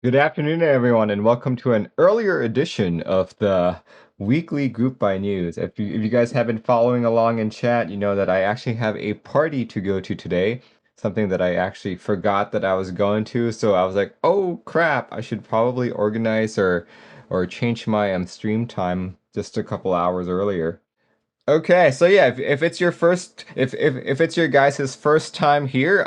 Good afternoon, everyone, and welcome to an earlier edition of the weekly Group by News. If you guys have been following along in chat, you know that I actually have a party to go to today, something that I actually forgot that I was going to. So I was like, "Oh crap! I should probably organize or change my stream time just a couple hours earlier." Okay, so yeah, if it's your first, if it's your guys' first time here,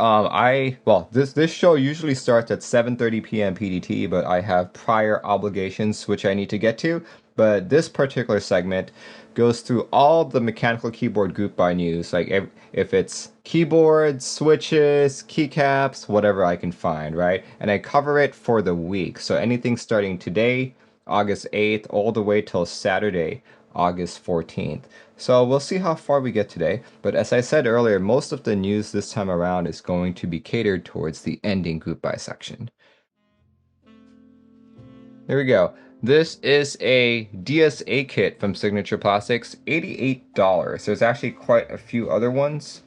this show usually starts at 7:30 p.m. PDT, but I have prior obligations which I need to get to. But this particular segment goes through all the mechanical keyboard group by news, like if it's keyboards, switches, keycaps, whatever I can find, right? And I cover it for the week, so anything starting today, August 8th, all the way till Saturday, August 14th. So we'll see how far we get today, but as I said earlier, most of the news this time around is going to be catered towards the ending group by section. There we go. This is a DSA kit from Signature Plastics, $88. There's actually quite a few other ones,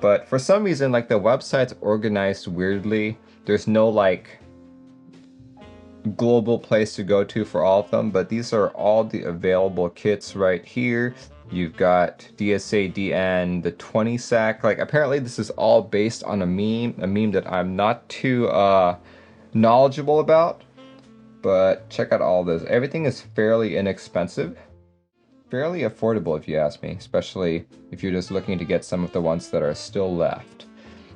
but for some reason, like the website's organized weirdly. There's no like global place to go to for all of them, but these are all the available kits right here. You've got DSA DN, the 20 sack. Like apparently this is all based on a meme that I'm not too knowledgeable about, but check out all this. Everything is fairly inexpensive, fairly affordable if you ask me, especially if you're just looking to get some of the ones that are still left.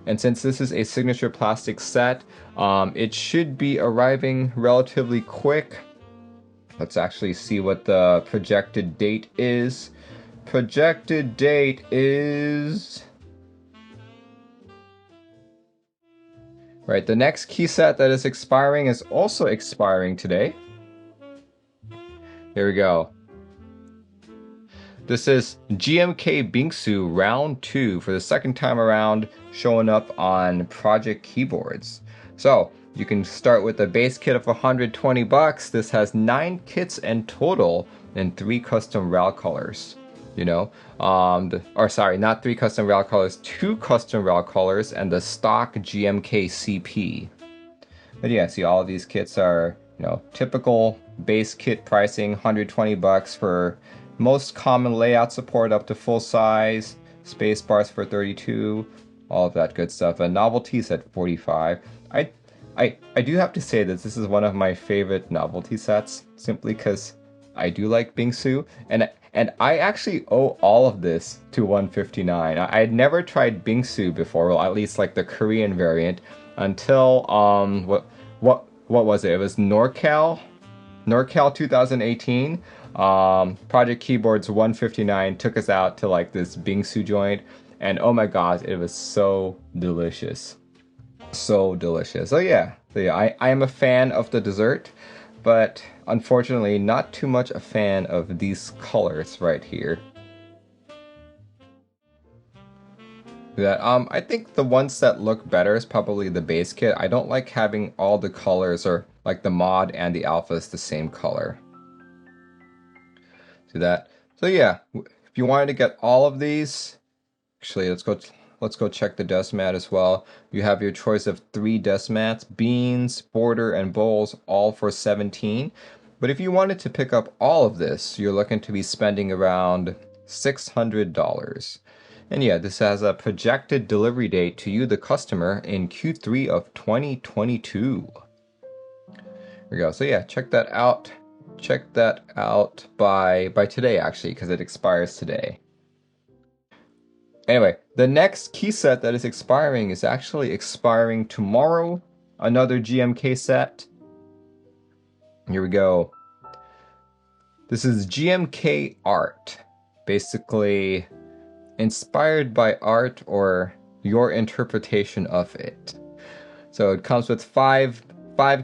And since this is a Signature Plastic set, it should be arriving relatively quick. Let's actually see what the projected date is. Projected date is... Right, the next key set that is expiring is also expiring today. Here we go. This is GMK Bingsu Round 2 for the second time around, showing up on Project Keyboards. So, you can start with a base kit of 120 bucks. This has 9 kits in total and 3 custom RAL colors. You know, not 3 custom RAL colors, 2 custom RAL colors and the stock GMK CP. But yeah, see, all of these kits are, you know, typical base kit pricing, 120 bucks for most common layout support up to full size, space bars for 32, all of that good stuff. And novelties at 45. I do have to say that this is one of my favorite novelty sets, simply because I do like Bingsu, and I actually owe all of this to 159. I had never tried Bingsu before, well, at least like the Korean variant, until what was it? It was NorCal 2018. Project Keyboards 159 took us out to like this Bingsu joint, and oh my gosh, it was so delicious. So delicious. I am a fan of the dessert, but unfortunately not too much a fan of these colors right here. I think the ones that look better is probably the base kit. I don't like having all the colors or like the mod and the alphas the same color. See that? So yeah, if you wanted to get all of these, actually let's go check the desk mat as well. You have your choice of 3 desk mats, beans, border, and bowls, all for 17. But if you wanted to pick up all of this, you're looking to be spending around $600. And yeah, this has a projected delivery date to you, the customer, in Q3 of 2022. There we go. So yeah, check that out. Check that out by today, actually, because it expires today. Anyway, the next key set that is expiring is actually expiring tomorrow. Another GMK set. Here we go. This is GMK Art. Basically inspired by art or your interpretation of it. So it comes with five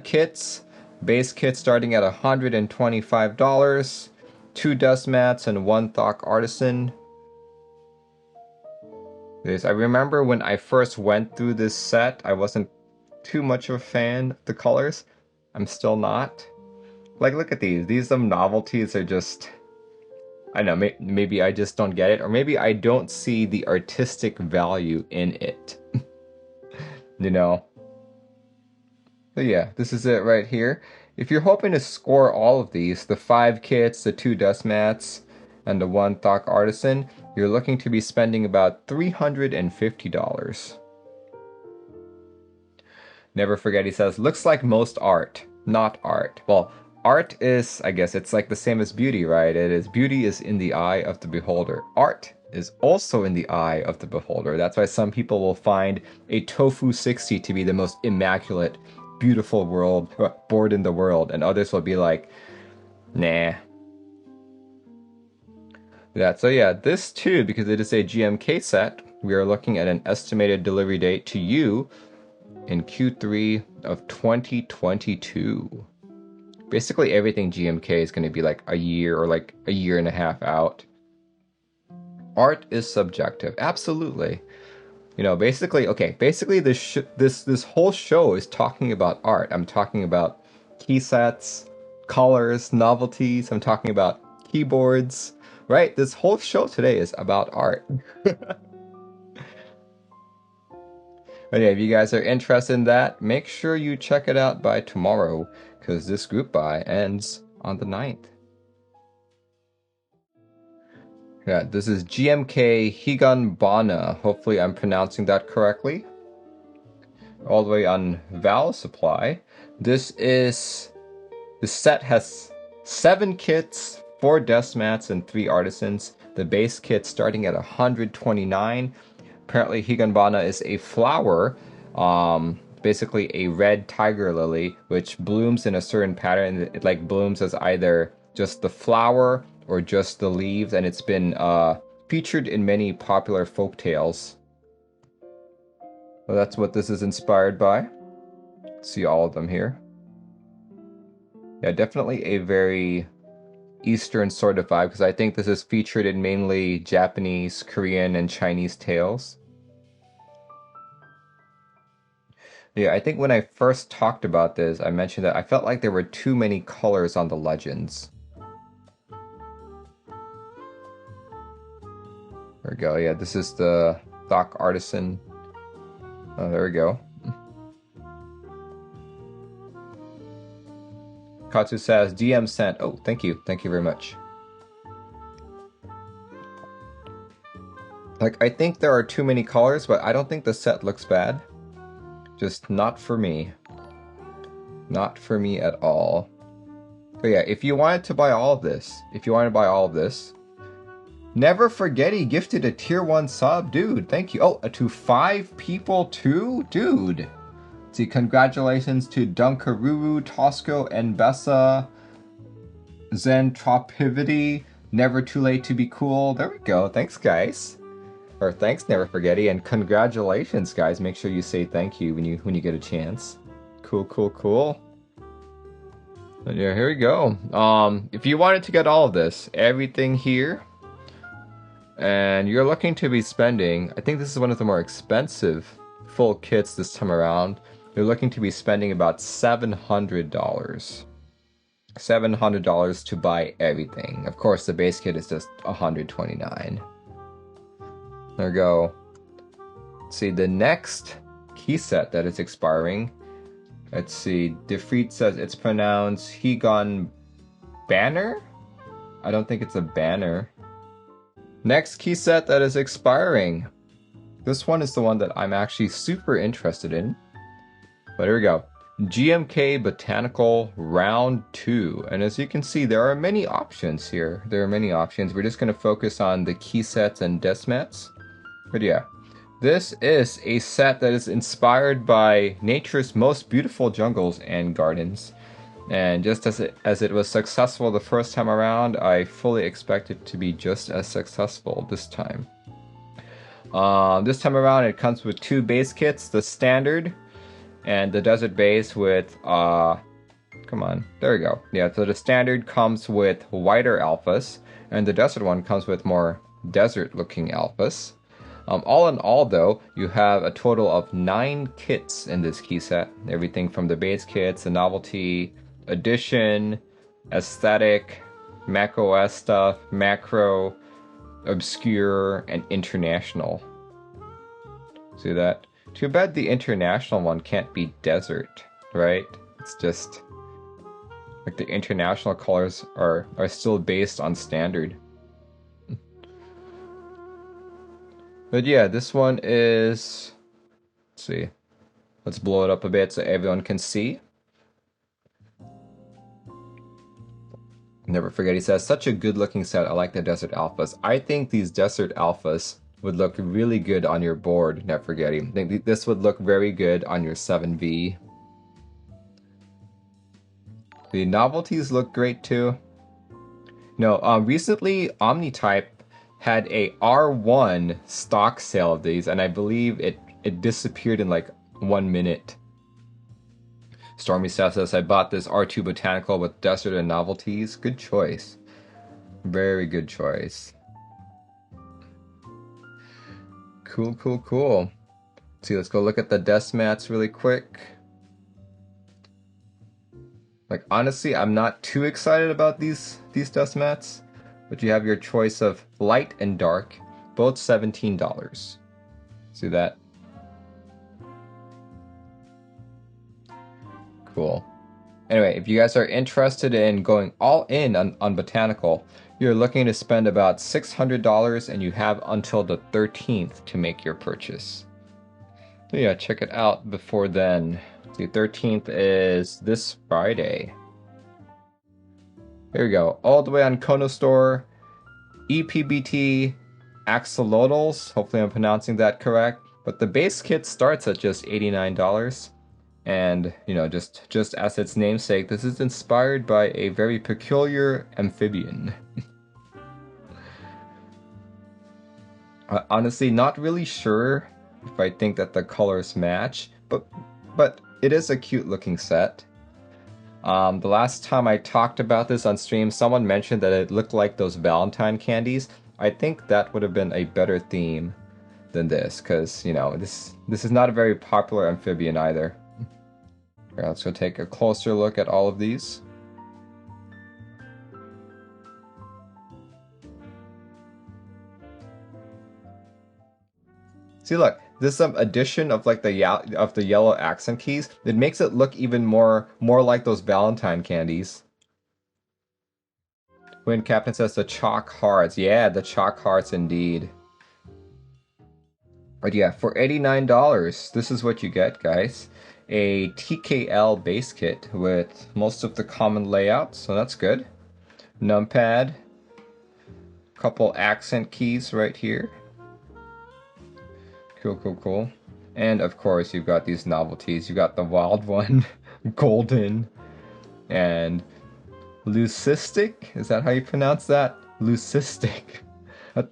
kits. Base kit starting at $125. 2 dust mats and 1 Thock Artisan. I remember when I first went through this set, I wasn't too much of a fan of the colors. I'm still not. Like, look at these. These novelties are just... I don't know, maybe I just don't get it, or maybe I don't see the artistic value in it. You know? So yeah, this is it right here. If you're hoping to score all of these, the 5 kits, the 2 dust mats, and the 1 Thok Artisan, you're looking to be spending about $350. Never forget, he says, looks like most art, not art. Well, art is, I guess, it's like the same as beauty, right? Beauty is in the eye of the beholder. Art is also in the eye of the beholder. That's why some people will find a Tofu 60 to be the most immaculate, beautiful board in the world, and others will be like, nah. So yeah, this too, because it is a GMK set, we are looking at an estimated delivery date to you in Q3 of 2022. Basically everything GMK is going to be like a year or like a year and a half out. Art is subjective, absolutely. You know, basically this whole show is talking about art. I'm talking about key sets, colors, novelties. I'm talking about keyboards, right? This whole show today is about art. But yeah, if you guys are interested in that, make sure you check it out by tomorrow, because this group buy ends on the 9th. Yeah, this is GMK Higanbana. Hopefully I'm pronouncing that correctly. All the way on Val Supply. This set has 7 kits, 4 dust mats, and 3 artisans. The base kit starting at 129. Apparently Higanbana is a flower, basically a red tiger lily, which blooms in a certain pattern. It like blooms as either just the flower or just the leaves, and it's been featured in many popular folk tales. Well, that's what this is inspired by. See all of them here. Yeah, definitely a very Eastern sort of vibe, because I think this is featured in mainly Japanese, Korean, and Chinese tales. Yeah, I think when I first talked about this, I mentioned that I felt like there were too many colors on the legends. There we go. Yeah, this is the Thok Artisan. Oh, there we go. Katsu says, DM sent. Oh, thank you. Thank you very much. Like, I think there are too many colors, but I don't think the set looks bad. Just not for me. Not for me at all. But yeah, if you wanted to buy all of this, Never Forget he gifted a tier 1 sub. Dude, thank you. Oh, to 5 people too? Dude. See, congratulations to Dunkaruru, Tosco, and Bessa, Zentropivity, Never Too Late to Be Cool. There we go. Thanks, guys. Or thanks, Never Forgetty, and congratulations, guys. Make sure you say thank you when you get a chance. Cool, cool, cool. And yeah, here we go. If you wanted to get all of this, everything here, and you're looking to be spending, I think this is one of the more expensive full kits this time around. You're looking to be spending about $700. $700 to buy everything. Of course, the base kit is just $129. There we go. Let's see, the next key set that is expiring. Let's see, Defreet says it's pronounced Higanbana? I don't think it's a banner. Next key set that is expiring. This one is the one that I'm actually super interested in. But here we go. GMK Botanical Round 2. And as you can see, there are many options here. There are many options. We're just going to focus on the key sets and desk mats. But yeah, this is a set that is inspired by nature's most beautiful jungles and gardens. And just as it was successful the first time around, I fully expect it to be just as successful this time. This time around, it comes with 2 base kits, the standard and the desert base with, come on, there we go. Yeah, so the standard comes with whiter alphas, and the desert one comes with more desert-looking alphas. All in all, though, you have a total of 9 kits in this key set. Everything from the base kits, the novelty, edition, aesthetic, macOS stuff, macro, obscure, and international. See that? Too bad the international one can't be desert. right? It's just like the international colors are still based on standard. But yeah, this one is, let's see, let's blow it up a bit so everyone can see. Never forget, he says, such a good looking set. I like the Desert Alphas. I think these Desert Alphas would look really good on your board, Never forgetting. I think this would look very good on your 7V. The novelties look great too. No, recently Omnitype had a R1 stock sale of these, and I believe it disappeared in like 1 minute. Stormy Steph says, I bought this R2 Botanical with Desert and Novelties. Good choice. Very good choice. Cool, cool, cool. Let's see, let's go look at the desk mats really quick. Like, honestly, I'm not too excited about these desk mats, but you have your choice of light and dark, both $17. See that? Cool. Anyway, if you guys are interested in going all in on Botanical, you're looking to spend about $600 and you have until the 13th to make your purchase. So yeah, check it out before then. The 13th is this Friday. Here we go. All the way on Kono Store, ePBT Axolotols. Hopefully I'm pronouncing that correct. But the base kit starts at just $89. And, you know, just as its namesake, this is inspired by a very peculiar amphibian. Honestly, not really sure if I think that the colors match, but it is a cute looking set. The last time I talked about this on stream, someone mentioned that it looked like those Valentine candies. I think that would have been a better theme than this, because, you know, this is not a very popular amphibian either. Here, let's go take a closer look at all of these. See, look, there's some addition of like the yellow accent keys that makes it look even more like those Valentine candies. When Captain says the chalk hearts, yeah, the chalk hearts indeed. But yeah, for $89, this is what you get, guys. A TKL base kit with most of the common layouts, so that's good. Numpad, couple accent keys right here. Cool, cool, cool. And of course, you've got these novelties. You got the wild one, golden, and leucistic. Is that how you pronounce that? Leucistic.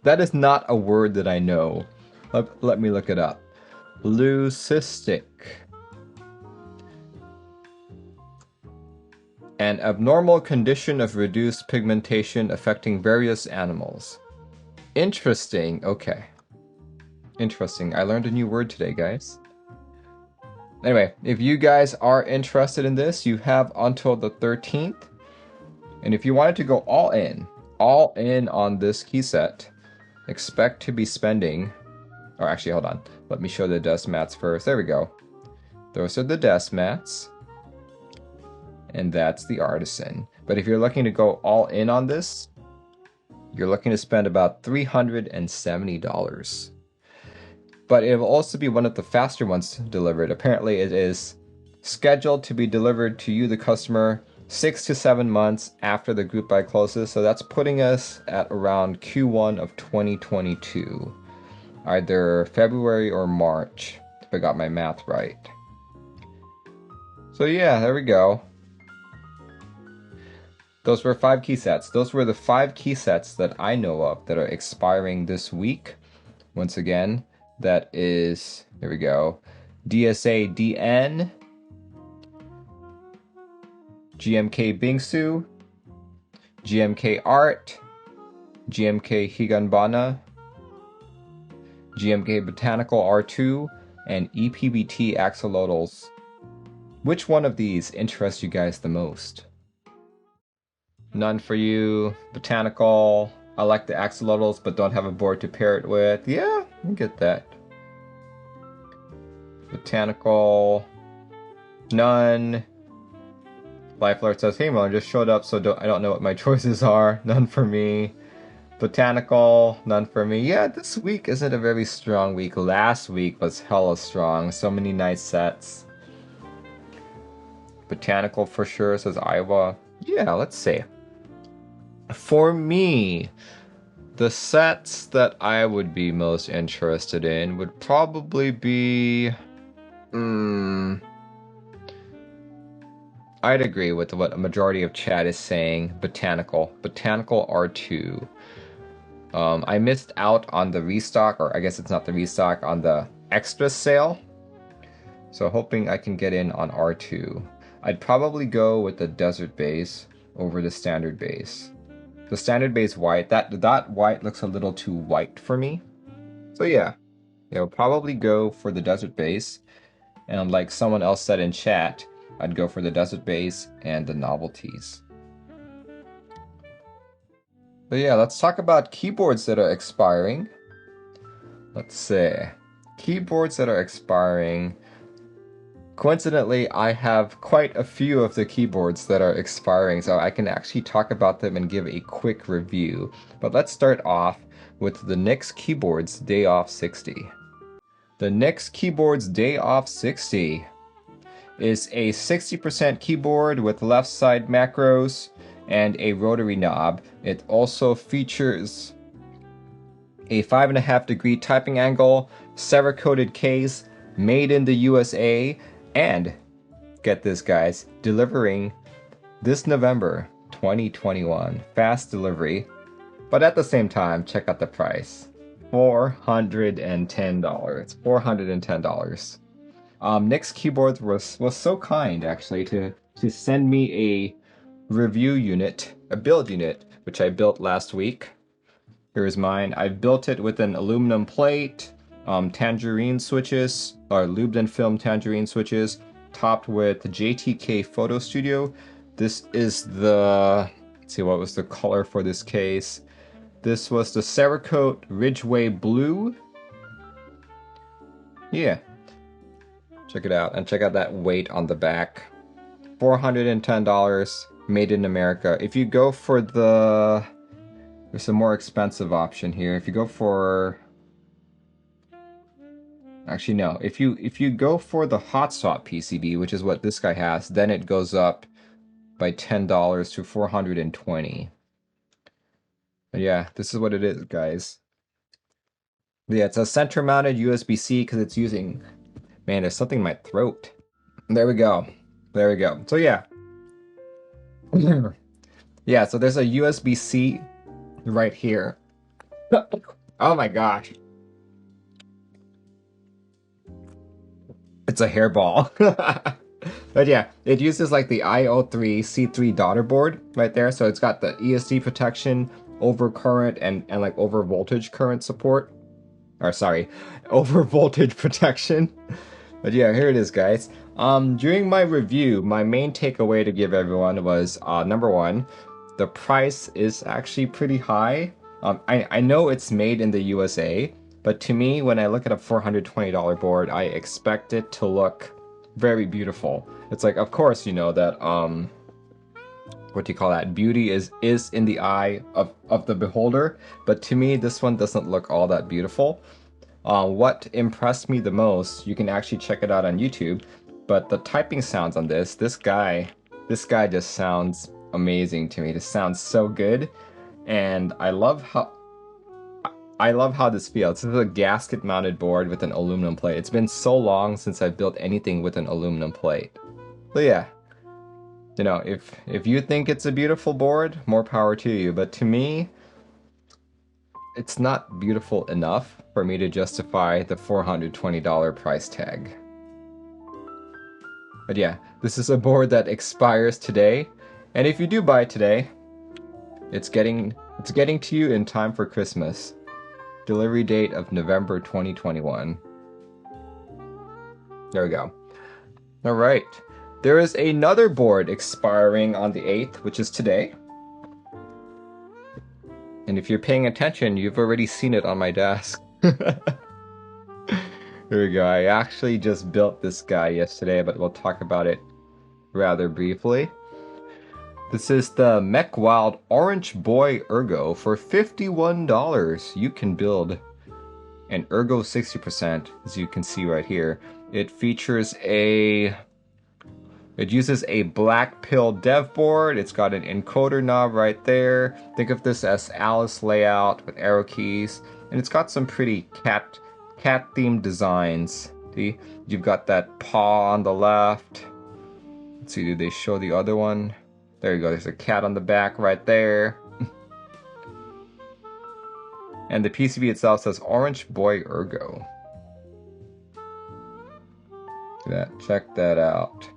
That is not a word that I know. Let me look it up. Leucistic. An abnormal condition of reduced pigmentation affecting various animals. Interesting. Okay. Interesting. I learned a new word today, guys. Anyway, if you guys are interested in this, you have until the 13th. And if you wanted to go all in on this key set, expect to be spending... Or actually, hold on. Let me show the desk mats first. There we go. Those are the desk mats. And that's the artisan. But if you're looking to go all in on this, you're looking to spend about $370. But it will also be one of the faster ones delivered. Apparently it is scheduled to be delivered to you, the customer, 6 to 7 months after the group buy closes. So that's putting us at around Q1 of 2022. Either February or March, if I got my math right. So yeah, there we go. Those were 5 key sets. Those were the 5 key sets that I know of that are expiring this week. Once again, that is, here we go, DSA DN, GMK Bingsu, GMK Art, GMK Higanbana, GMK Botanical R2, and ePBT Axolotols. Which one of these interests you guys the most? None for you. Botanical. I like the Axolotls, but don't have a board to pair it with. Yeah, I get that. Botanical. None. Life Alert says, hey Mo, just showed up, so I don't know what my choices are. None for me. Botanical, none for me. Yeah, this week isn't a very strong week. Last week was hella strong. So many nice sets. Botanical for sure, says Iowa. Yeah, let's see. For me, the sets that I would be most interested in would probably be... I'd agree with what a majority of chat is saying. Botanical R2. I missed out on the restock, or I guess it's not the restock, on the extra sale. So hoping I can get in on R2. I'd probably go with the desert base over the standard base. The standard base white, that white looks a little too white for me. So yeah, probably go for the desert base. And like someone else said in chat, I'd go for the desert base and the novelties. But yeah, let's talk about keyboards that are expiring. Let's see. Keyboards that are expiring. Coincidentally, I have quite a few of the keyboards that are expiring, so I can actually talk about them and give a quick review. But let's start off with the NYX Keyboards Day Off 60. The NYX Keyboards Day Off 60 is a 60% keyboard with left side macros and a rotary knob. It also features a 5.5 degree typing angle, Cerakoted case, made in the USA, and, get this guys, delivering this November 2021. Fast delivery, but at the same time, check out the price. $410. $410. NYX Keyboards was so kind, actually, to send me a review unit, a build unit, which I built last week. Here's mine. I built it with an aluminum plate, tangerine switches, or lubed and filmed tangerine switches, topped with JTK Photo Studio. This is the, let's see, what was the color for this case? This was the Cerakote Ridgeway Blue. Yeah. Check it out, and check out that weight on the back. $410, made in America. If you go for the... There's a more expensive option here. If you go for... Actually, no. If you go for the hot swap PCB, which is what this guy has, then it goes up by $10 to $420. But yeah, this is what it is, guys. Yeah, it's a center-mounted USB-C because it's using... Man, there's something in my throat. There we go. There we go. So yeah. Yeah, so there's a USB-C right here. Oh my gosh. It's a hairball. But yeah, it uses like the IO3 C3 daughter board right there. So it's got the ESD protection, over current and like over voltage current support. Or sorry, over voltage protection. But yeah, here it is, guys. During my review, my main takeaway to give everyone was, number one, the price is actually pretty high. I know it's made in the USA, but to me, when I look at a $420 board, I expect it to look very beautiful. It's like, of course, you know that, what do you call that? Beauty is in the eye of the beholder, but to me, this one doesn't look all that beautiful. What impressed me the most, you can actually check it out on YouTube, but the typing sounds on this guy just sounds amazing to me. This sounds so good, and I love how this feels. This is a gasket mounted board with an aluminum plate. It's been so long since I've built anything with an aluminum plate. So yeah, you know, if you think it's a beautiful board, more power to you, but to me, it's not beautiful enough for me to justify the $420 price tag. But yeah, this is a board that expires today, and if you do buy it today, it's getting to you in time for Christmas. Delivery date of November 2021. There we go. All right. There is another board expiring on the 8th, which is today. And if you're paying attention, you've already seen it on my desk. Here we go. I actually just built this guy yesterday, but we'll talk about it rather briefly. This is the MechWild Orange Boy Ergo for $51. You can build an Ergo 60%, as you can see right here. It uses a black pill dev board. It's got an encoder knob right there. Think of this as Alice layout with arrow keys, and it's got some pretty cat themed designs. See, you've got that paw on the left. Let's see, do they show the other one? There you go. There's a cat on the back right there. And the PCB itself says Orange Boy Ergo. Check that out.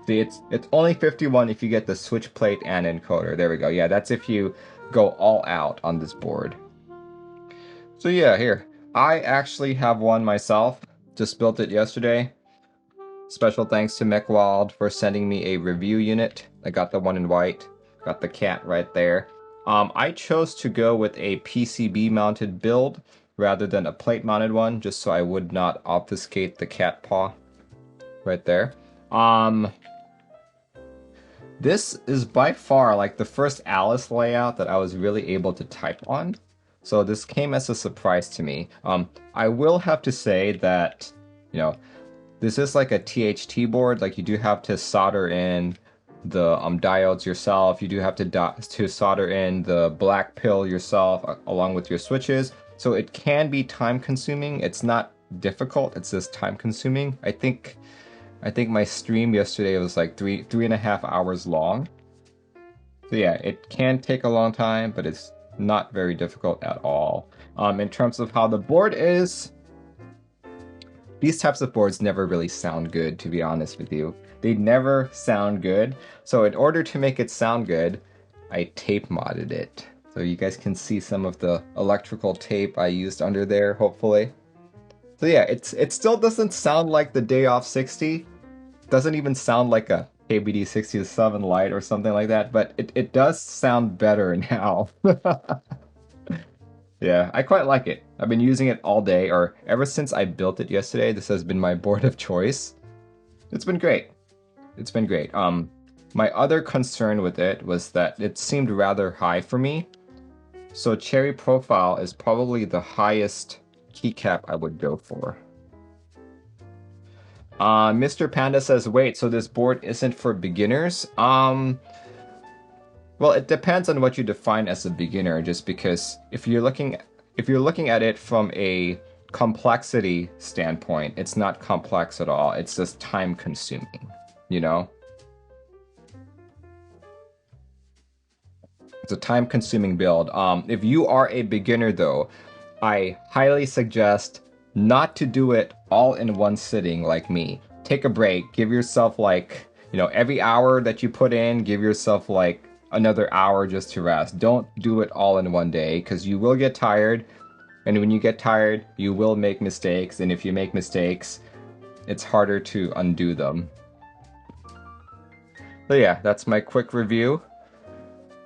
See, it's only 51 if you get the switch plate and encoder. There we go. Yeah, that's if you go all out on this board. So yeah, here. I actually have one myself. Just built it yesterday. Special thanks to MechWild for sending me a review unit. I got the one in white. Got the cat right there. I chose to go with a PCB mounted build rather than a plate mounted one, just so I would not obfuscate the cat paw right there. This is by far like the first Alice layout that I was really able to type on. So this came as a surprise to me. I will have to say that, you know, this is like a THT board. Like, you do have to solder in the diodes yourself. You do have to solder in the black pill yourself along with your switches. So it can be time consuming. It's not difficult. It's just time consuming. I think my stream yesterday was like three and a half hours long. So yeah, it can take a long time, but it's not very difficult at all. In terms of how the board is, these types of boards never really sound good, to be honest with you. They never sound good. So in order to make it sound good, I tape modded it. So you guys can see some of the electrical tape I used under there, hopefully. So yeah, it still doesn't sound like the Day Off 60. Doesn't even sound like a KBD67 Lite or something like that, but it does sound better now. Yeah, I quite like it. I've been using it all day, or ever since I built it yesterday. This has been my board of choice. It's been great. It's been great. My other concern with it was that it seemed rather high for me. So cherry profile is probably the highest keycap I would go for. Mr. Panda says, wait, so this board isn't for beginners? Well, it depends on what you define as a beginner, just because if you're looking at it from a complexity standpoint, it's not complex at all. It's just time consuming, you know? It's a time consuming build. If you are a beginner though, I highly suggest not to do it all in one sitting like me. Take a break, give yourself like, every hour that you put in, give yourself like another hour just to rest. Don't do it all in one day, because you will get tired, and when you get tired, you will make mistakes, and if you make mistakes, it's harder to undo them. So yeah, that's my quick review.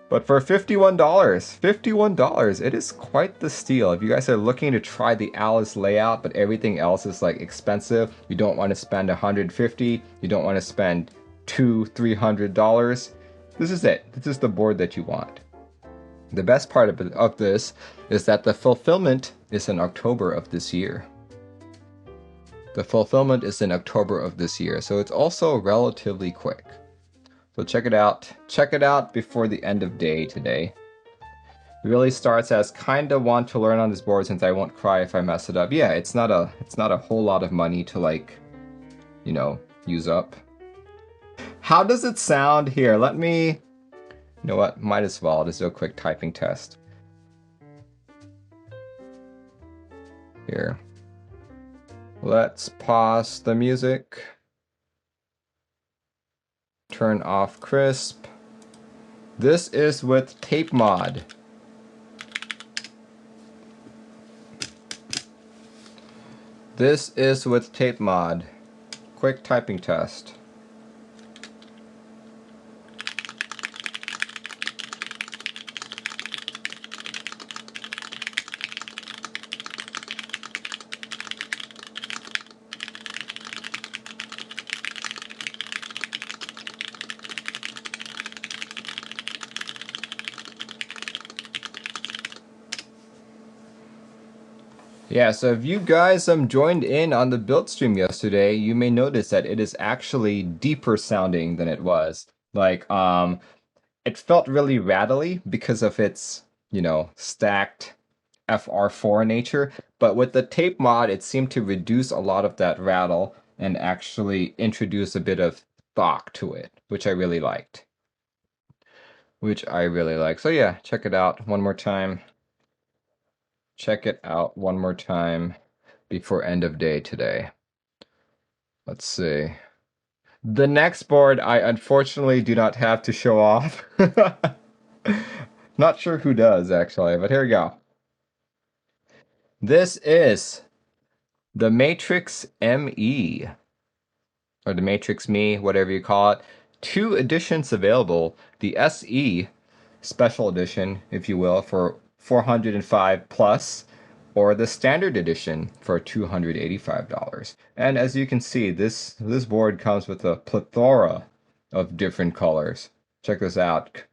But for $51, it is quite the steal. If you guys are looking to try the Alice layout, but everything else is like expensive, you don't want to spend $150, you don't want to spend $200-300, this is it. This is the board that you want. The best part of this is that the fulfillment is in October of this year. The fulfillment is in October of this year, so it's also relatively quick. So check it out. Check it out before the end of day today. It really starts as kinda want to learn on this board since I won't cry if I mess it up. Yeah, it's not a whole lot of money to like, use up. How does it sound here? Let me, you know what? Might as well just do a quick typing test. Here. Let's pause the music. Turn off crisp. This is with tape mod. This is with tape mod. Quick typing test. Yeah, so if you guys joined in on the build stream yesterday, you may notice that it is actually deeper sounding than it was. Like, it felt really rattly because of its, stacked FR4 nature, but with the tape mod, it seemed to reduce a lot of that rattle and actually introduce a bit of thok to it, which I really liked. So yeah, check it out one more time. Check it out one more time before end of day today. Let's see. The next board I unfortunately do not have to show off. Not sure who does actually, but here we go. This is the Matrix ME, or the Matrix Me, whatever you call it. Two editions available. The SE Special Edition, if you will, for 405 plus, or the Standard Edition for $285. And as you can see, this board comes with a plethora of different colors. Check this out.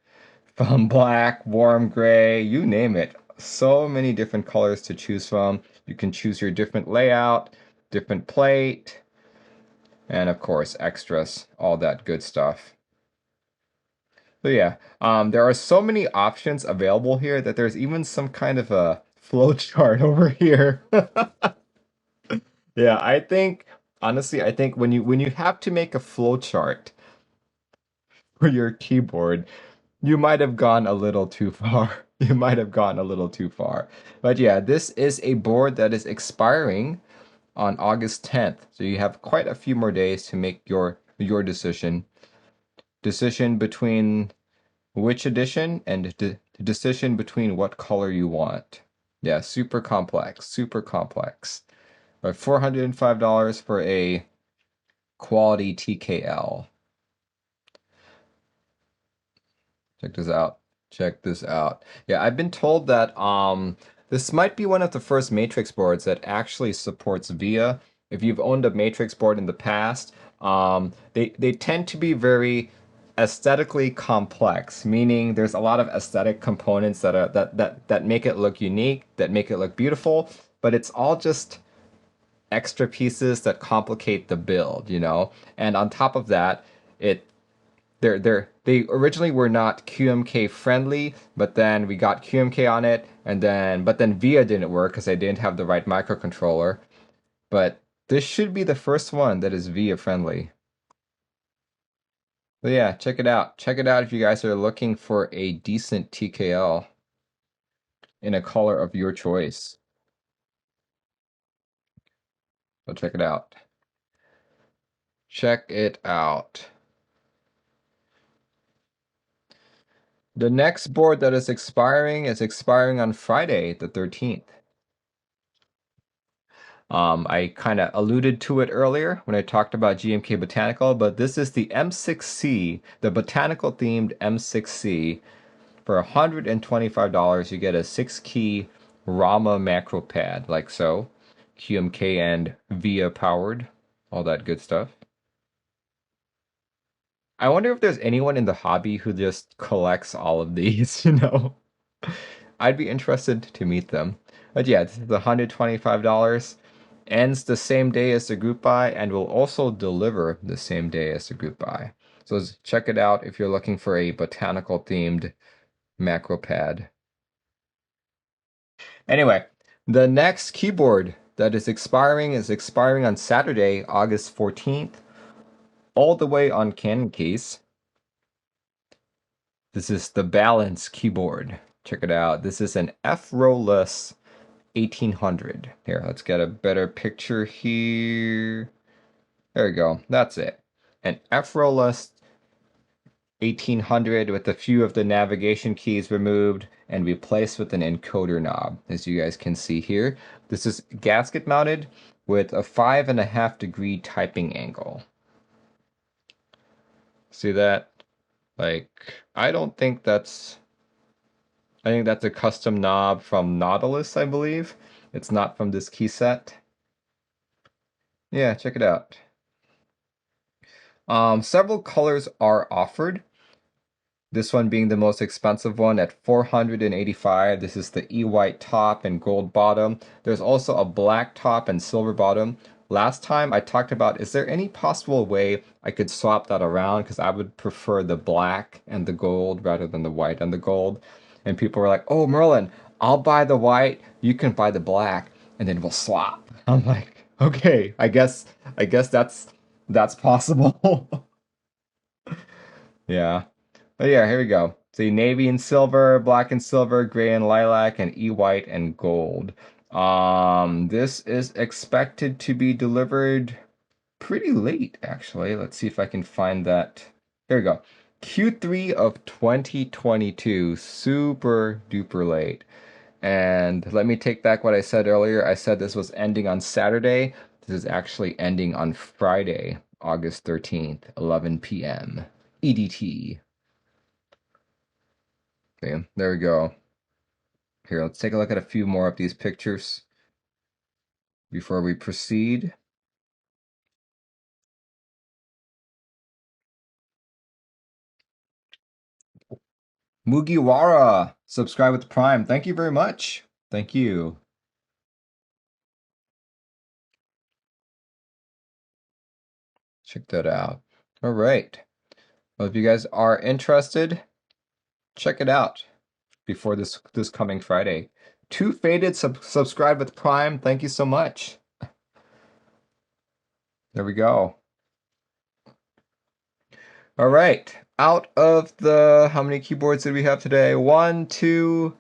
From black, warm gray, you name it. So many different colors to choose from. You can choose your different layout, different plate, and of course extras, all that good stuff. So yeah, there are so many options available here that there's even some kind of a flow chart over here. Yeah, I think honestly, I think when you have to make a flow chart for your keyboard, you might have gone a little too far. You might have gone a little too far. But yeah, this is a board that is expiring on August 10th. So you have quite a few more days to make your decision. Decision between which edition and the decision between what color you want. Yeah, super complex, super complex. But $405 for a quality TKL. Check this out. Check this out. Yeah, I've been told that this might be one of the first Matrix boards that actually supports VIA. If you've owned a Matrix board in the past, they tend to be very aesthetically complex, meaning there's a lot of aesthetic components that make it look unique, that make it look beautiful, but it's all just extra pieces that complicate the build, you know? And on top of that, it they originally were not QMK friendly, but then we got QMK on it, and then VIA didn't work because they didn't have the right microcontroller. But this should be the first one that is VIA friendly. But yeah, check it out. Check it out if you guys are looking for a decent TKL in a color of your choice. So check it out. Check it out. The next board that is expiring on Friday, the 13th. I kind of alluded to it earlier when I talked about GMK Botanical, but this is the M6 C, the botanical themed M6 C. For $125, you get a 6-key Rama macro pad, like so. QMK and VIA powered, all that good stuff. I wonder if there's anyone in the hobby who just collects all of these, you know? I'd be interested to meet them. But yeah, this is $125. Ends the same day as the group buy and will also deliver the same day as the group buy. So check it out if you're looking for a botanical themed macro pad. Anyway, the next keyboard that is expiring on Saturday, August 14th, all the way on Canon case. This is the Balance keyboard. Check it out. This is an F-rowless 1800. Here, let's get a better picture here. There we go. That's it. An F-rowless 1800 with a few of the navigation keys removed and replaced with an encoder knob, as you guys can see here. This is gasket mounted with a 5.5-degree typing angle. See that? Like, I think that's a custom knob from Nautilus, I believe. It's not from this key set. Yeah, check it out. Several colors are offered. This one being the most expensive one at $485. This is the E-white top and gold bottom. There's also a black top and silver bottom. Last time I talked about, is there any possible way I could swap that around? Because I would prefer the black and the gold rather than the white and the gold. And people were like, oh, Merlin, I'll buy the white, you can buy the black, and then we'll swap. I'm like, okay, I guess that's possible. Yeah. But yeah, here we go. See, navy and silver, black and silver, gray and lilac, and e-white and gold. This is expected to be delivered pretty late, actually. Let's see if I can find that. Here we go. Q3 of 2022. Super duper late. And let me take back what I said earlier. I said this was ending on Saturday. This is actually ending on Friday, August 13th, 11 p.m. EDT. Okay, there we go. Here, let's take a look at a few more of these pictures before we proceed. Mugiwara, subscribe with Prime. Thank you very much. Thank you. Check that out. All right. Well, if you guys are interested, check it out before this coming Friday. Too Faded, subscribe with Prime. Thank you so much. There we go. All right. Out of the, how many keyboards did we have today? 1, 2,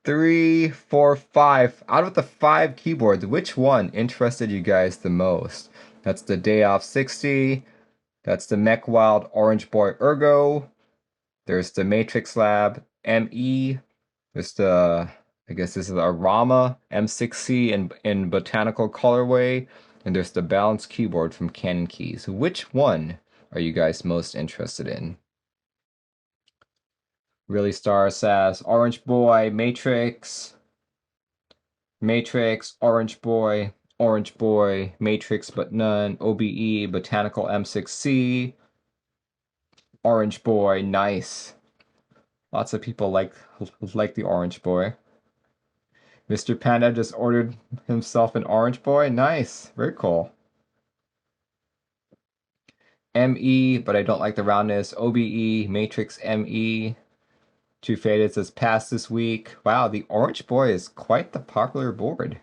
3, 4, 5. Out of the 5 keyboards, which one interested you guys the most? That's the Day Off 60. That's the Mech Wild Orange Boy Ergo. There's the Matrix Lab ME. There's the, I guess this is a Rama M6 C in Botanical colorway. And there's the Balanced Keyboard from Canon Keys. Which one are you guys most interested in? Really Star says Orange Boy, Matrix, Orange Boy, Matrix but none, OBE, Botanical M6 C, Orange Boy, nice. Lots of people like the Orange Boy. Mr. Panda just ordered himself an Orange Boy, nice, very cool. ME, but I don't like the roundness, OBE, Matrix ME. Too Faded says passed this week. Wow, the Orange Boy is quite the popular board.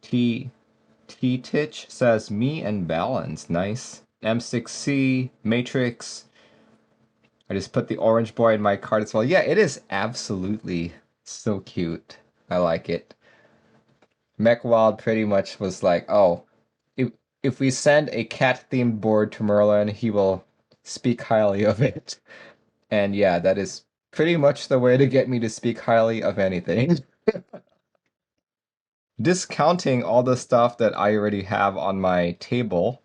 Titch says me and Balance. Nice. M6C, Matrix. I just put the Orange Boy in my cart as well. Yeah, it is absolutely so cute. I like it. MechWild pretty much was like, oh, if we send a cat-themed board to Merlin, he will speak highly of it. And yeah, that is pretty much the way to get me to speak highly of anything. Discounting all the stuff that I already have on my table,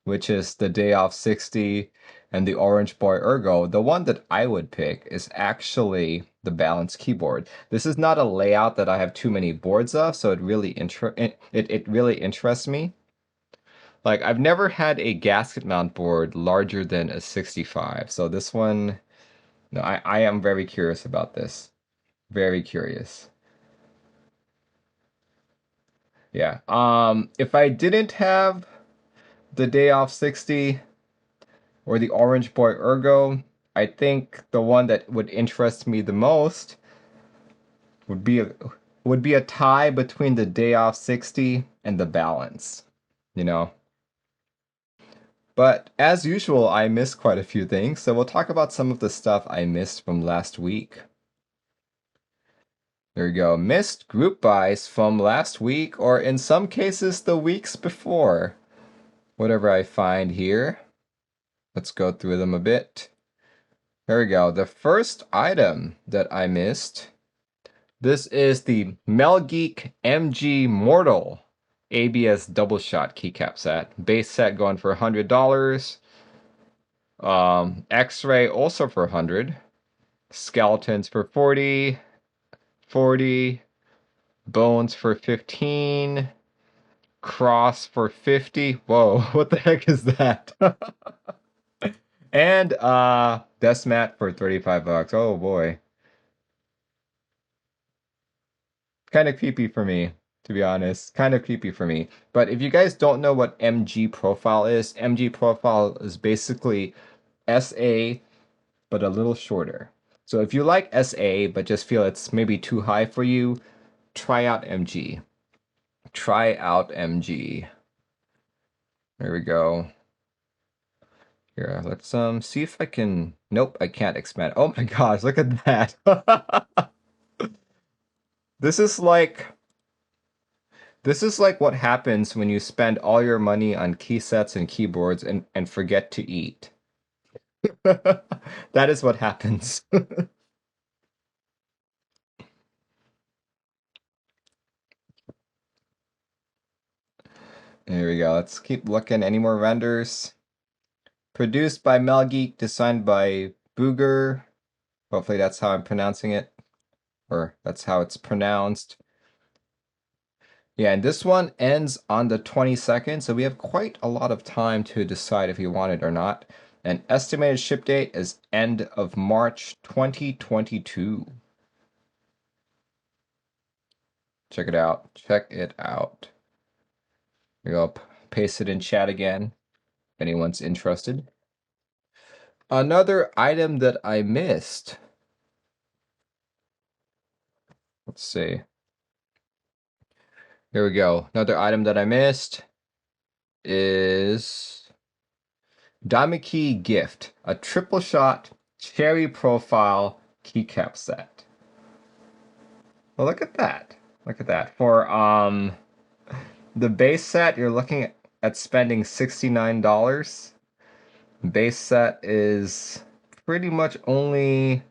which is the Day Off 60 and the Orange Boy Ergo, the one that I would pick is actually the Balanced Keyboard. This is not a layout that I have too many boards of, so it really really interests me. Like, I've never had a gasket mount board larger than a 65, so this one, no, I am very curious about this. Very curious. Yeah. If I didn't have the Day Off 60 or the Orange Boy Ergo, I think the one that would interest me the most would be a tie between the Day Off 60 and the Balance, you know. But as usual, I missed quite a few things, so we'll talk about some of the stuff I missed from last week. There you go. Missed group buys from last week, or in some cases, the weeks before. Whatever I find here. Let's go through them a bit. There we go. The first item that I missed. This is the Melgeek MG Mortal ABS double shot keycap set. Base set going for $100. X-ray also for 100. Skeletons for 40. 40. Bones for 15. Cross for 50. Whoa, what the heck is that? And desk mat for 35 bucks. Oh boy. Kind of creepy for me, to be honest. Kind of creepy for me. But if you guys don't know what MG profile is, MG profile is basically SA but a little shorter. So if you like SA but just feel it's maybe too high for you, try out MG. Try out MG. There we go. Here, let's see if I can. Nope, I can't expand. Oh my gosh, look at that. This is like what happens when you spend all your money on key sets and keyboards and forget to eat. That is what happens. There we go. Let's keep looking. Any more renders? Produced by Melgeek, designed by Booger. Hopefully that's how I'm pronouncing it. Or that's how it's pronounced. Yeah, and this one ends on the 22nd, so we have quite a lot of time to decide if you want it or not. And estimated ship date is end of March 2022. Check it out. Check it out. Here we go. Paste it in chat again, if anyone's interested. Another item that I missed. Let's see. Here we go. Another item that I missed is Domikey Gift, a triple shot cherry profile keycap set. Well, look at that. Look at that. For the base set, you're looking at spending $69. Base set is pretty much only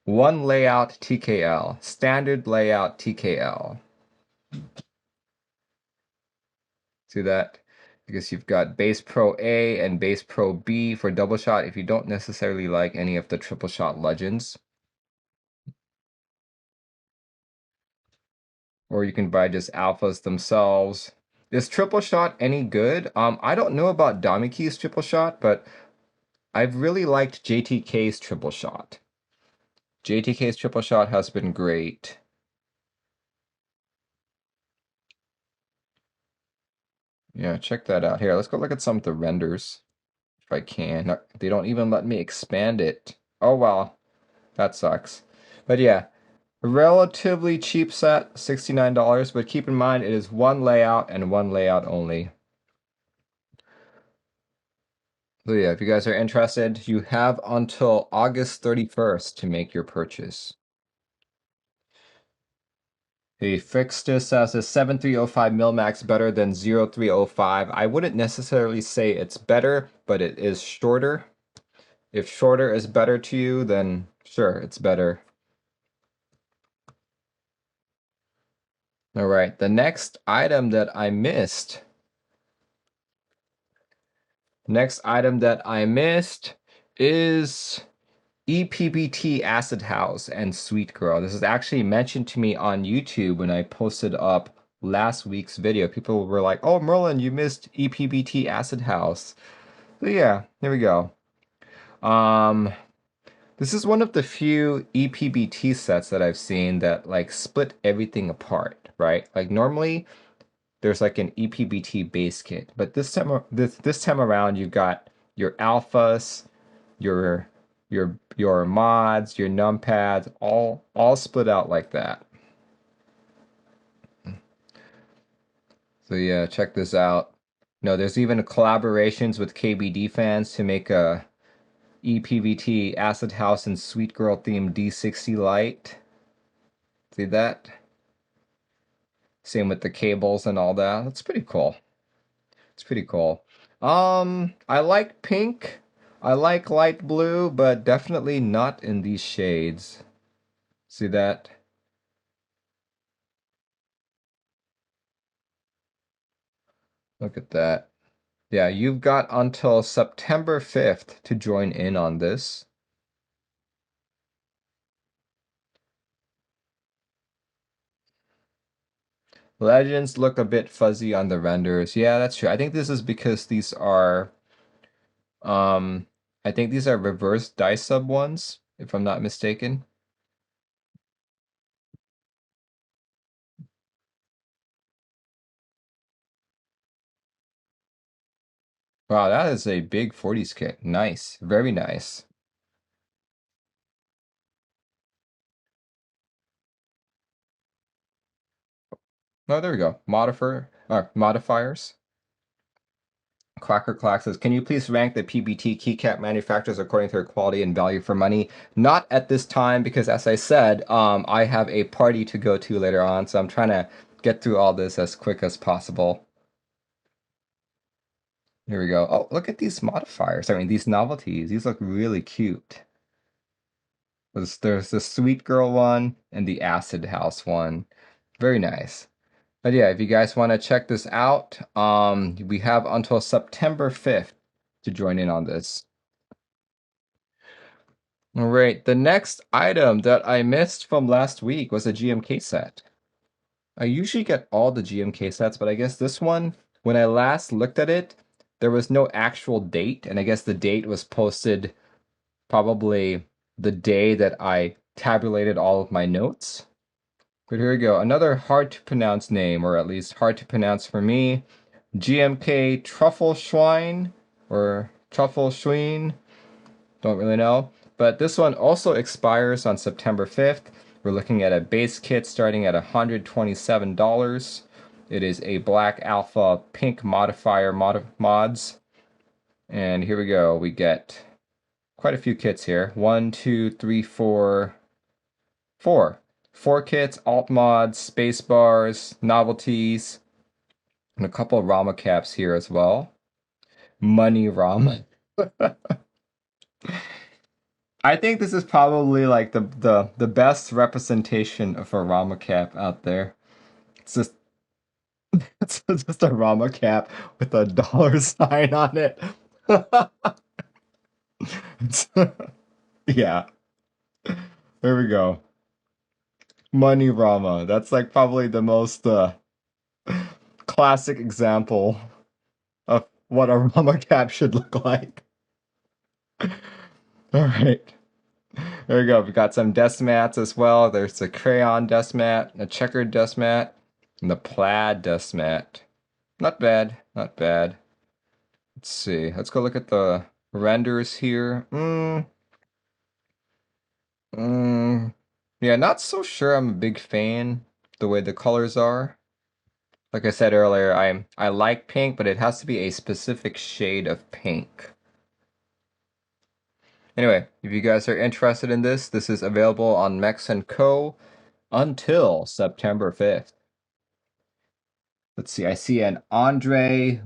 one layout TKL, standard layout TKL. See that? Because you've got Base Pro A and Base Pro B for double shot if you don't necessarily like any of the triple shot legends. Or you can buy just alphas themselves. Is triple shot any good? I don't know about Domikey's triple shot, but I've really liked JTK's triple shot. JTK's triple shot has been great. Yeah, check that out. Here, let's go look at some of the renders. If I can. They don't even let me expand it. Oh, well. That sucks. But yeah, a relatively cheap set, $69, but keep in mind it is one layout and one layout only. So yeah, if you guys are interested, you have until August 31st to make your purchase. He fixed this as a 7305 Millimax better than 0305. I wouldn't necessarily say it's better, but it is shorter. If shorter is better to you, then sure, it's better. All right, the next item that I missed. Next item that I missed is ePBT Acid House and Sweet Girl. This is actually mentioned to me on YouTube when I posted up last week's video. People were like, "Oh, Merlin, you missed ePBT Acid House." So yeah, here we go. This is one of the few ePBT sets that I've seen that like split everything apart, right? Like normally there's like an ePBT base kit, but this time around you've got your alphas, your your mods, your numpads, all split out like that. So yeah, check this out. No, there's even collaborations with KBD fans to make a ePBT Acid House and Sweet Girl themed D60 light. See that? Same with the cables and all that. That's pretty cool. It's pretty cool. I like pink. I like light blue, but definitely not in these shades. See that? Look at that. Yeah, you've got until September 5th to join in on this. Legends look a bit fuzzy on the renders. Yeah, that's true. I think this is because these are I think these are reverse dice sub ones, if I'm not mistaken. Wow, that is a big 40s kit. Nice. Very nice. Oh, there we go. Modifiers. Clacker Clack says, can you please rank the PBT keycap manufacturers according to their quality and value for money? Not at this time, because as I said, I have a party to go to later on, so I'm trying to get through all this as quick as possible. Here we go. Oh, look at these modifiers. I mean, these novelties. These look really cute. There's the Sweet Girl one and the Acid House one. Very nice. But yeah, if you guys want to check this out, we have until September 5th to join in on this. All right, the next item that I missed from last week was a GMK set. I usually get all the GMK sets, but I guess this one, when I last looked at it, there was no actual date, and I guess the date was posted probably the day that I tabulated all of my notes. But here we go. Another hard to pronounce name, or at least hard to pronounce for me. GMK Truffleschwein, or Truffleschwein. Don't really know. But this one also expires on September 5th. We're looking at a base kit starting at $127. It is a black alpha pink modifier mods. And here we go. We get quite a few kits here. 1, 2, 3, 4. 4. 4 kits, alt mods, space bars, novelties, and a couple of Rama caps here as well. Money Rama. I think this is probably like the best representation of a Rama cap out there. It's just it's just a Rama cap with a dollar sign on it. Yeah. There we go. Money Rama. That's like probably the most classic example of what a Rama cap should look like. All right. There we go. We got some desk mats as well. There's a crayon desk mat, a checkered desk mat, and the plaid desk mat. Not bad. Not bad. Let's see. Let's go look at the renders here. Yeah, not so sure I'm a big fan the way the colors are. Like I said earlier, I like pink, but it has to be a specific shade of pink. Anyway, if you guys are interested in this, this is available on Mex & Co. until September 5th. Let's see, I see an Andre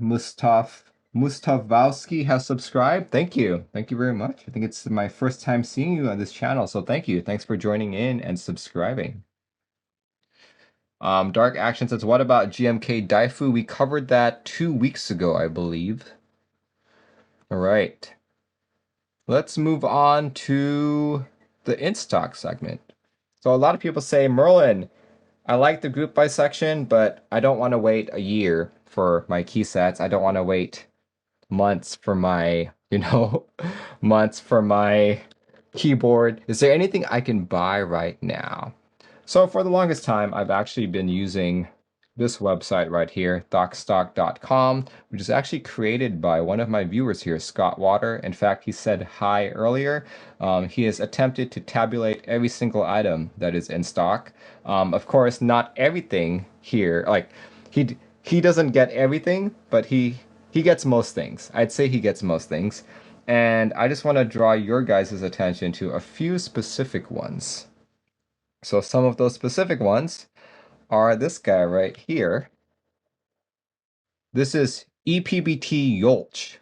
Mustavowski has subscribed. Thank you. Thank you very much. I think it's my first time seeing you on this channel, so thank you. Thanks for joining in and subscribing. Dark Action says, what about GMK Daifu? We covered that 2 weeks ago, I believe. All right. Let's move on to the in-stock segment. So a lot of people say, Merlin, I like the group by section, but I don't want to wait a year for my key sets. I don't want to wait months for my, months for my keyboard. Is there anything I can buy right now? So for the longest time, I've actually been using this website right here, thoughtstock.com, which is actually created by one of my viewers here, Scott Water. In fact, he said hi earlier. He has attempted to tabulate every single item that is in stock. Of course, not everything here. Like he doesn't get everything, but he gets most things. I'd say he gets most things. And I just want to draw your guys' attention to a few specific ones. So some of those specific ones are this guy right here. This is ePBT Yolch.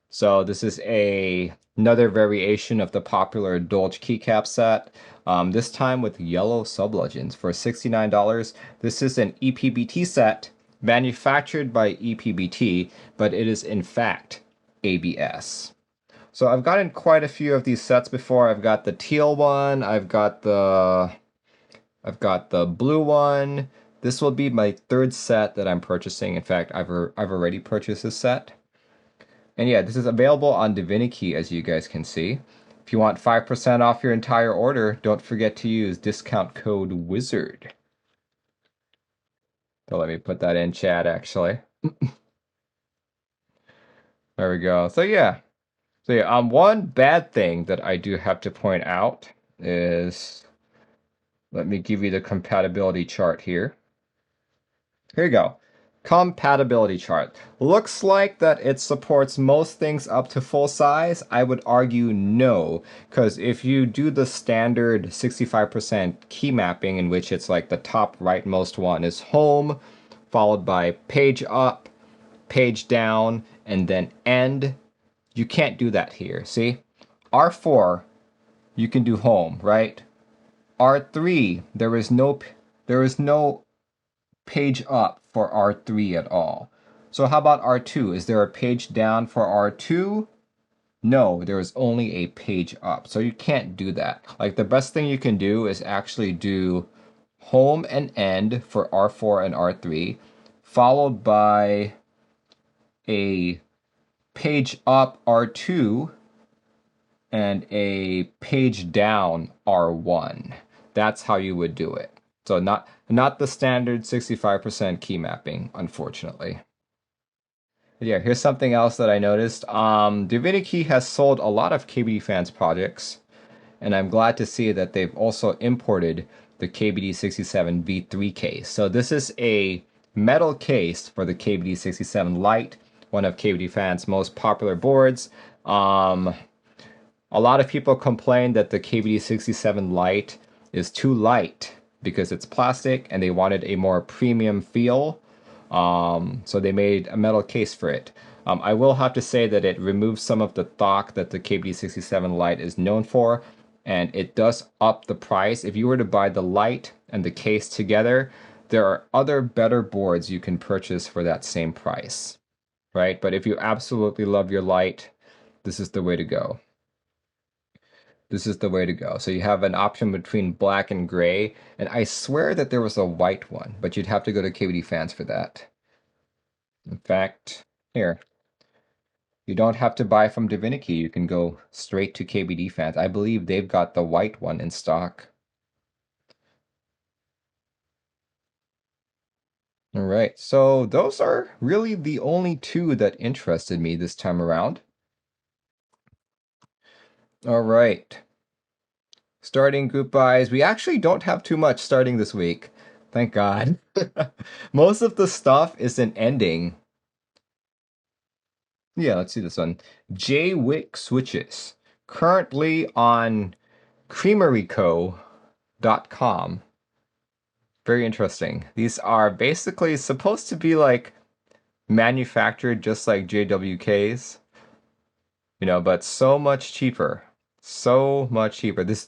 So this is another variation of the popular Dolch keycap set. This time with yellow sublegends for $69. This is an ePBT set manufactured by ePBT, but it is in fact ABS. So I've gotten quite a few of these sets before. I've got the teal one, I've got the blue one. This will be my third set that I'm purchasing. In fact, I've already purchased this set. And yeah, this is available on Divinikey, as you guys can see. If you want 5% off your entire order, don't forget to use discount code WIZARD. So let me put that in chat, actually. There we go. So yeah. One bad thing that I do have to point out is, let me give you the compatibility chart here. Here you go. Compatibility chart. Looks like that it supports most things up to full size. I would argue no, because if you do the standard 65% key mapping, in which it's like the top rightmost one is home, followed by page up, page down, and then end, you can't do that here. See? R4, you can do home, right? R3, there is no page up for R3 at all. So how about R2? Is there a page down for R2? No, there is only a page up. So you can't do that. Like, the best thing you can do is actually do home and end for R4 and R3, followed by a page up R2 and a page down R1. That's how you would do it. So not the standard 65% key mapping, unfortunately. But yeah, here's something else that I noticed. Divinikey has sold a lot of KBD fans projects, and I'm glad to see that they've also imported the KBD67 V3 case. So this is a metal case for the KBD67 Lite, one of KBD fans' most popular boards. A lot of people complain that the KBD67 Lite is too light because it's plastic and they wanted a more premium feel. So they made a metal case for it. I will have to say that it removes some of the thock that the KBD67 Lite is known for, and it does up the price. If you were to buy the Lite and the case together, there are other better boards you can purchase for that same price, right? But if you absolutely love your Lite, this is the way to go. This is the way to go. So you have an option between black and gray, and I swear that there was a white one, but you'd have to go to KBD Fans for that. In fact, here, you don't have to buy from Divinikey. You can go straight to KBD Fans. I believe they've got the white one in stock. All right, so those are really the only two that interested me this time around. All right. Starting group buys. We actually don't have too much starting this week. Thank God. Most of the stuff is an ending. Yeah, let's see this one. Jwick switches. Currently on creameryco.com. Very interesting. These are basically supposed to be like manufactured just like JWKs, but so much cheaper. So much cheaper. This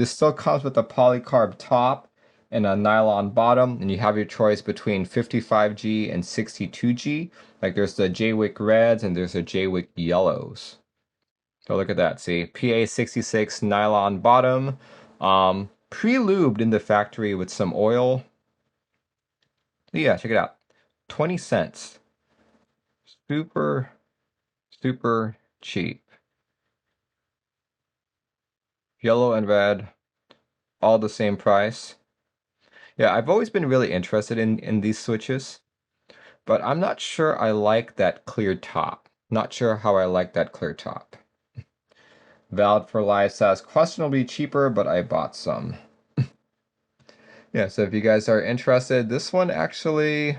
still comes with a polycarb top and a nylon bottom, and you have your choice between 55G and 62G. Like, there's the Jwick reds and there's the Jwick yellows. So look at that, see? PA66 nylon bottom, pre-lubed in the factory with some oil. Yeah, check it out. 20 cents. Super, super cheap. Yellow and red, all the same price. Yeah, I've always been really interested in these switches, but I'm not sure I like that clear top. Not sure how I like that clear top. Valid for Life says questionably cheaper, but I bought some. Yeah, so if you guys are interested, this one actually,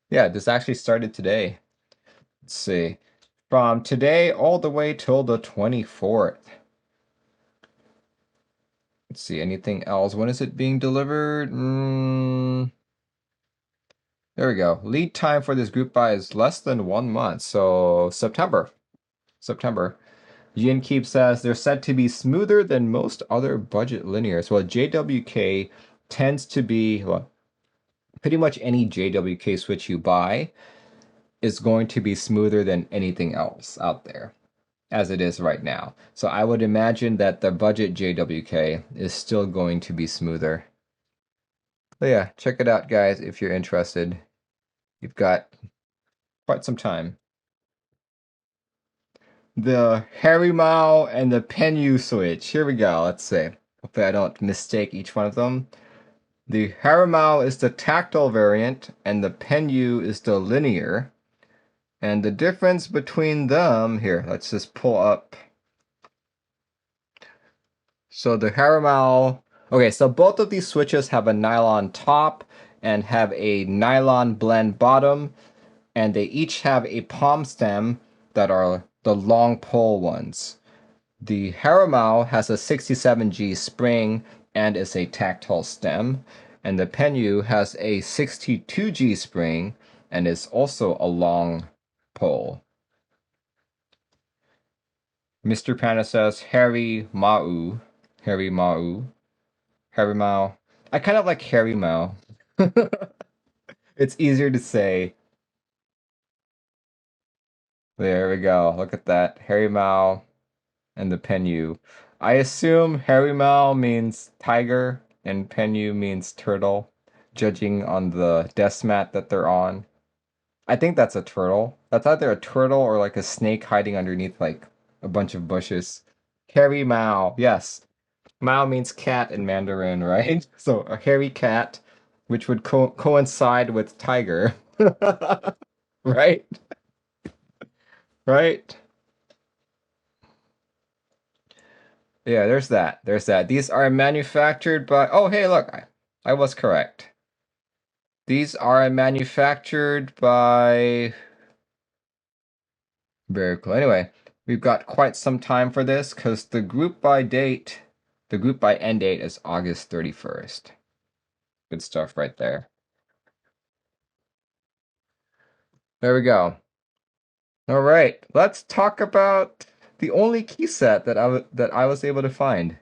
yeah, this actually started today. Let's see. From today all the way till the 24th. Let's see, anything else? When is it being delivered? There we go. Lead time for this group buy is less than 1 month, so September. Ian Keep says they're said to be smoother than most other budget linears. Well, JWK tends to be, well, pretty much any JWK switch you buy is going to be smoother than anything else out there, as it is right now. So I would imagine that the budget JWK is still going to be smoother. So yeah, check it out, guys, if you're interested. You've got quite some time. the Harimau and the Penyu switch. Here we go. Let's see. Hopefully I don't mistake each one of them. The Harimau is the tactile variant, and the Penyu is the linear. And the difference between them, here, let's just pull up. So the Harimau, okay, so both of these switches have a nylon top and have a nylon blend bottom, and they each have a palm stem that are the long pole ones. The Harimau has a 67G spring and is a tactile stem, and the Penyu has a 62G spring and is also a long pole. Mr. Panda says Harimau. Harimau. Harimau. I kind of like Harimau. It's easier to say. There we go. Look at that. Harimau and the Penyu. I assume Harimau means tiger and Penyu means turtle, judging on the desk mat that they're on. I think that's a turtle. That's either a turtle or like a snake hiding underneath like a bunch of bushes. Harimau. Yes. Mao means cat in Mandarin, right? So a hairy cat, which would coincide with tiger. Right? Right? Yeah, there's that. There's that. These are manufactured by... Oh, hey, look. I was correct. These are manufactured by... Very cool. Anyway, we've got quite some time for this because the group by end date is August 31st. Good stuff right there. There we go. All right, let's talk about the only key set that I was able to find.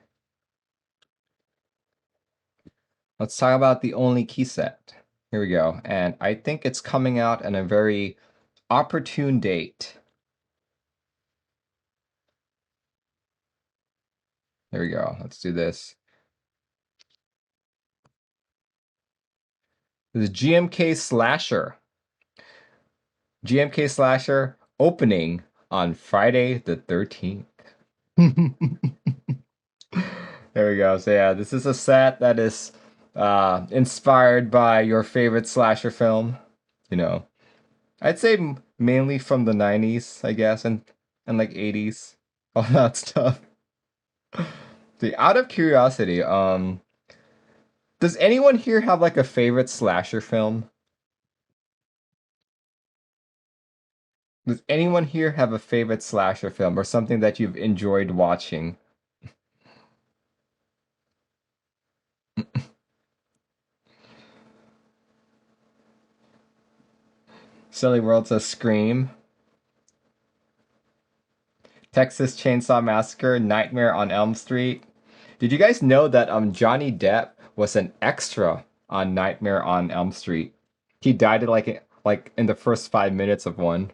Let's talk about the only key set. Here we go. And I think it's coming out in a very opportune date. There we go. Let's do this. The GMK Slasher. GMK Slasher opening on Friday the 13th. There we go. So yeah, this is a set that is inspired by your favorite slasher film. You know, I'd say mainly from the 90s, I guess, and like 80s, all that stuff. See, out of curiosity, does anyone here have like a favorite slasher film? Does anyone here have a favorite slasher film or something that you've enjoyed watching? Silly World says Scream. Texas Chainsaw Massacre, Nightmare on Elm Street. Did you guys know that Johnny Depp was an extra on Nightmare on Elm Street? He died in like in the first 5 minutes of one.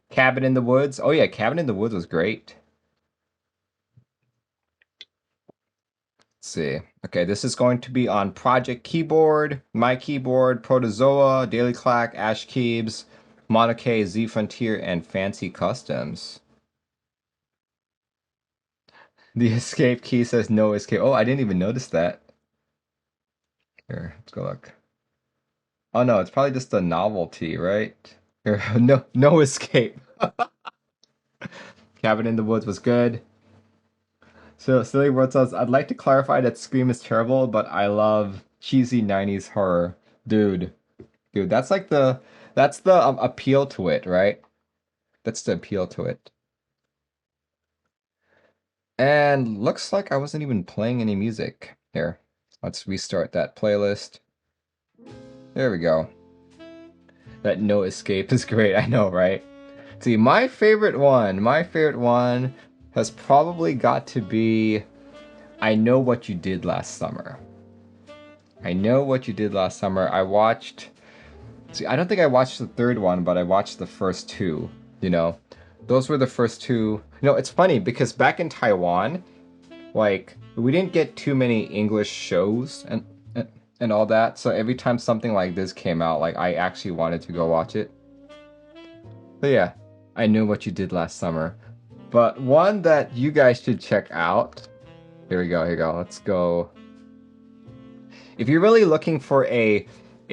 Cabin in the Woods. Oh yeah, Cabin in the Woods was great. Let's see. Okay, this is going to be on Project Keyboard, My Keyboard, Protozoa, Daily Clack, Ash Keebs, Monokay, Z Frontier, and Fancy Customs. The escape key says no escape. Oh, I didn't even notice that. Here, let's go look. Oh no, it's probably just a novelty, right? Here, no escape. Cabin in the Woods was good. So Silly World says, I'd like to clarify that Scream is terrible, but I love cheesy 90s horror. Dude, that's like that's the appeal to it, right? That's the appeal to it. And looks like I wasn't even playing any music. Here, let's restart that playlist. There we go. That no escape is great, I know, right? See, my favorite one has probably got to be I Know What You Did Last Summer. I Know What You Did Last Summer. I watched... See, I don't think I watched the third one, but I watched the first two, you know? Those were the first two... You know, it's funny, because back in Taiwan, like, we didn't get too many English shows and all that, so every time something like this came out, like, I actually wanted to go watch it. But yeah, I Know What You Did Last Summer. But one that you guys should check out. Here we go. Here we go. Let's go. If you're really looking for a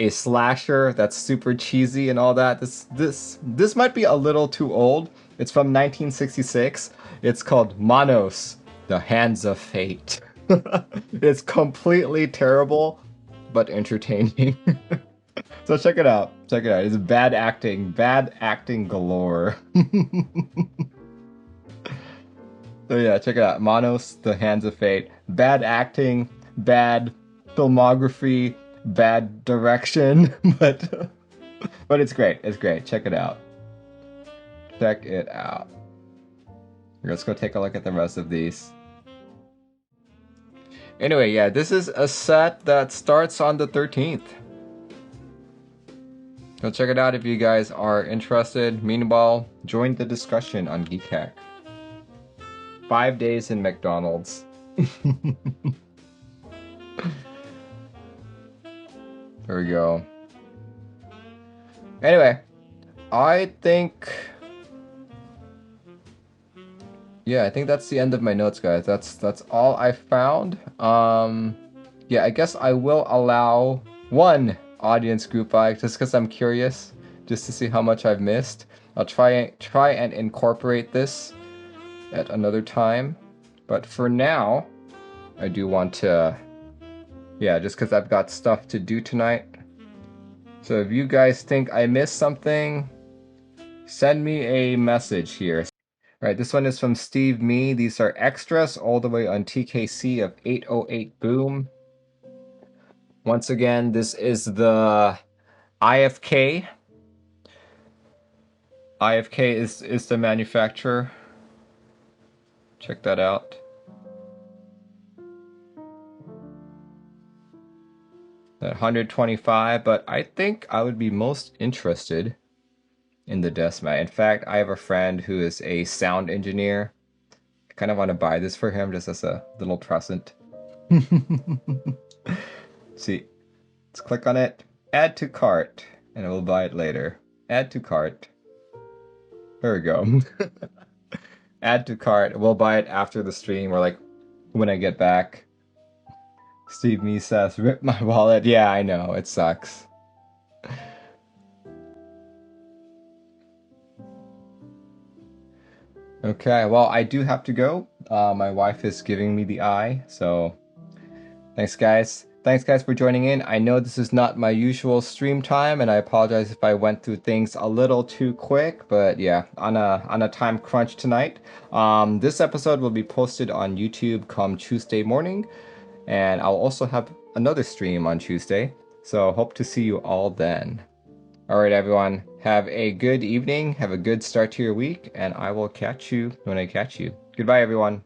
slasher that's super cheesy and all that, this might be a little too old. It's from 1966. It's called Manos, The Hands of Fate. It's completely terrible, but entertaining. So check it out. Check it out. It's bad acting galore. So yeah, check it out. Manos, The Hands of Fate. Bad acting, bad filmography, bad direction, but it's great. It's great. Check it out. Check it out. Let's go take a look at the rest of these. Anyway, yeah, this is a set that starts on the 13th. Go check it out if you guys are interested. Meanwhile, join the discussion on Geek Hack. 5 days in McDonald's. There we go. Anyway, I think that's the end of my notes, guys. That's all I found. Yeah, I guess I will allow one audience group by just because I'm curious, just to see how much I've missed. I'll try and incorporate this at another time, but for now, I do want to, yeah, just because I've got stuff to do tonight. So if you guys think I missed something, send me a message here. All right, this one is from Steve Me. These are extras all the way on TKC of 808 Boom. Once again, this is the IFK. IFK is the manufacturer. Check that out. That 125, but I think I would be most interested in the desk mat. In fact, I have a friend who is a sound engineer. I kind of want to buy this for him just as a little present. See, let's click on it, add to cart, and we'll buy it later. Add to cart. There we go. Add to cart. We'll buy it after the stream or like when I get back. Steve Me says, rip my wallet. Yeah, I know. It sucks. Okay, well, I do have to go. My wife is giving me the eye, so thanks, guys. Thanks, guys, for joining in. I know this is not my usual stream time, and I apologize if I went through things a little too quick, but yeah, on a time crunch tonight. This episode will be posted on YouTube come Tuesday morning, and I'll also have another stream on Tuesday, so hope to see you all then. All right, everyone, have a good evening, have a good start to your week, and I will catch you when I catch you. Goodbye, everyone.